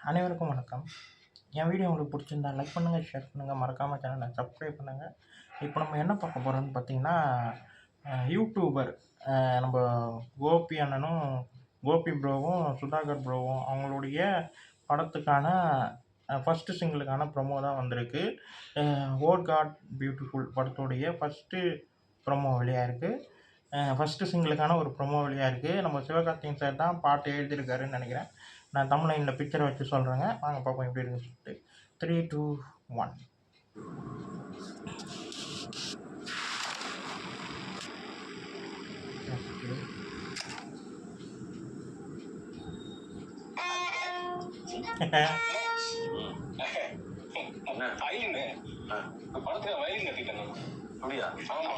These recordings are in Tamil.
அனைவருக்கும் வணக்கம். என் வீடியோ உங்களுக்கு பிடிச்சிருந்தா லைக் பண்ணுங்கள், ஷேர் பண்ணுங்கள், மறக்காமல் சேனலை சப்ஸ்கிரைப் பண்ணுங்கள். இப்போ நம்ம என்ன பார்க்க போகிறோம்னு பார்த்தீங்கன்னா, யூடியூபர் நம்ம கோபி அண்ணனும், கோபி ப்ரோவும், சுதாகர் ப்ரோவும் அவங்களுடைய படத்துக்கான ஃபஸ்ட்டு சிங்கிளுக்கான ப்ரொமோ தான் வந்திருக்கு. ஓ காட் பியூட்டிஃபுல் படத்துடைய ஃபஸ்ட்டு ப்ரொமோ வெளியாயிருக்கு. ஃபஸ்ட்டு சிங்கிளுக்கான ஒரு ப்ரொமோ வெளியாயிருக்கு. நம்ம சிவகார்த்திகேயன் சார் தான் பாட்டு எழுதியிருக்காருன்னு நினைக்கிறேன். நான் தமிழ்லைனில் பிக்சரை வச்சு சொல்கிறேங்க. வாங்க பார்ப்போம் எப்படி இருக்குன்னு சொல்லிட்டு. 3, 2, 1. படத்துல வயலின் கட்டிட்டேன். அப்படியா? ஆமா.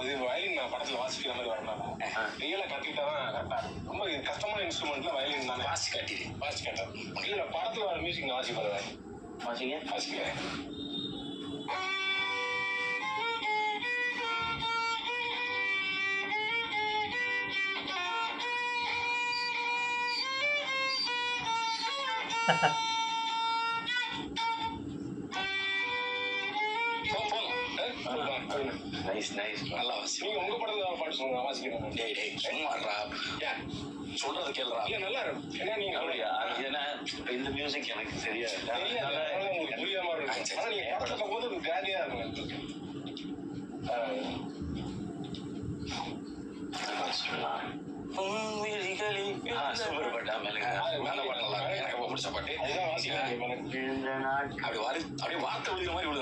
இது வயலின் நான் படத்துல வாசிக்கிற மாதிரி வரனால ரியலா கட்டிட்டாதான் கரெக்டா. ரொம்ப கஷ்டமான இன்ஸ்ட்ருமெண்ட்ல வயலின் நான் வாசி கேட்டேன். இல்ல படத்துல வர மியூசிக் நான் வாசிக்கிறேன். வாசிக்கிறேன். நல்லா வாசி. நீங்க உங்க படத்துல பாட்டு சொல்லுங்க, வாசிக்கிறேன். டேய் சும்மாடா. சொல்றது கேளுடா. இல்ல நல்லா இருக்கும். ஏன்னா நீங்க அப்படியா? ஏன்னா இந்த மியூசிக் எனக்கு தெரியாது. உங்களுக்கு புரியாம இருக்கு. ஆனா நீங்க படத்துல போது ஒரு காலியா இருக்கும். சூப்பர் பாட்டா மேலுங்க. நல்ல பாட்டு நல்லா இருக்கு. எனக்கு ரொம்ப பிடிச்ச பாட்டு. அதுதான் வாசிக்கிறேன். அப்படியே வார்த்தை விழுகிற மாதிரி விழுது.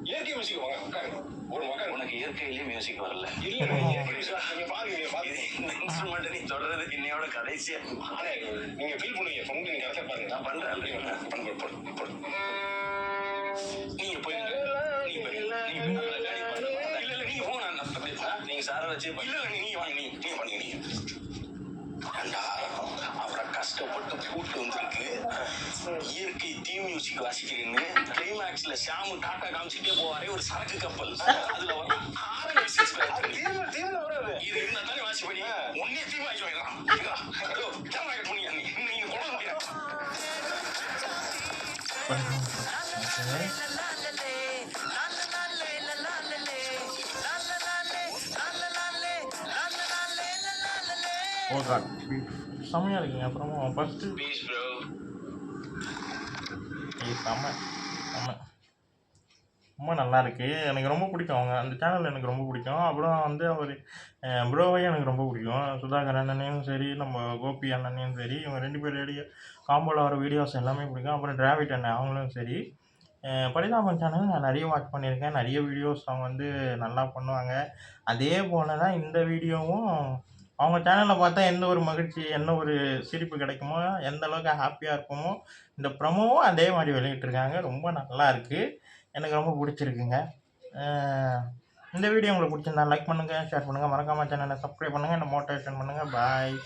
இயற்கை மியூசிக் உனக்கு இயற்கையிலேயே மியூசிக் வரல. இன்ஸ்ட்ருமெண்ட் நீ தொடர்றது இன்னையோட கடைசியா நீங்க ஃபீல் பண்ணுவீங்க. பொண்ணு நீங்க கரெக்டா பாருங்க. நான் பண்றேன். நீங்க போய் நீங்க போங்க. நீங்க சார வச்சு இல்ல நீங்க வாங்க. நீங்க பண்ணுங்க. நீங்க அவரை கஷ்டப்பட்டு கூட்டு வந்திருக்கு. இயற்கை தீ மியூசிக் வாசிக்கிறேன்னு கிளைமேக்ஸ்ல ஷாமு டாட்டா காமிச்சிட்டே போவாரே ஒரு சரக்கு கப்பல். அதுல வரும் இது இருந்தா தானே வாசி பண்ணி ஒன்னே தீ வாங்கி வைக்கலாம். நீங்க கொண்டு முடியாது. ஓ காட் செம்மையாக இருக்குங்க. அப்புறமா ஃபஸ்ட்டு செம்ம ரொம்ப நல்லா இருக்குது. எனக்கு ரொம்ப பிடிக்கும். அவங்க அந்த சேனல் எனக்கு ரொம்ப பிடிக்கும். அப்புறம் வந்து அவர் ப்ரோவையும் எனக்கு ரொம்ப பிடிக்கும். சுதாகர் அண்ணனையும் சரி, நம்ம கோபி அண்ணனையும் சரி, இவங்க 2 பேருடைய காம்போவில் வர வீடியோஸ் எல்லாமே பிடிக்கும். அப்புறம் டிராவிட் அண்ணன் அவங்களும் சரி. பரிதாபம் சேனல் நான் நிறைய வாட்ச் பண்ணியிருக்கேன். நிறைய வீடியோஸ் அவங்க வந்து நல்லா பண்ணுவாங்க. அதே போல் தான் இந்த வீடியோவும் அவங்க சேனலில் பார்த்தா எந்த ஒரு மகிழ்ச்சி, என்ன ஒரு சிரிப்பு கிடைக்குமோ, எந்த அளவுக்கு ஹாப்பியாக இருப்போமோ, இந்த ப்ரமோவும் அதே மாதிரி வெளியிட்டிருக்காங்க. ரொம்ப நல்லா இருக்குது. எனக்கு ரொம்ப பிடிச்சிருக்குங்க. இந்த வீடியோ உங்களுக்கு பிடிச்சிருந்தா லைக் பண்ணுங்கள், ஷேர் பண்ணுங்கள், மறக்காமல் சேனலை சப்ஸ்கிரைப் பண்ணுங்கள், என்னை மோட்டிவேஷன் பண்ணுங்கள். பாய்.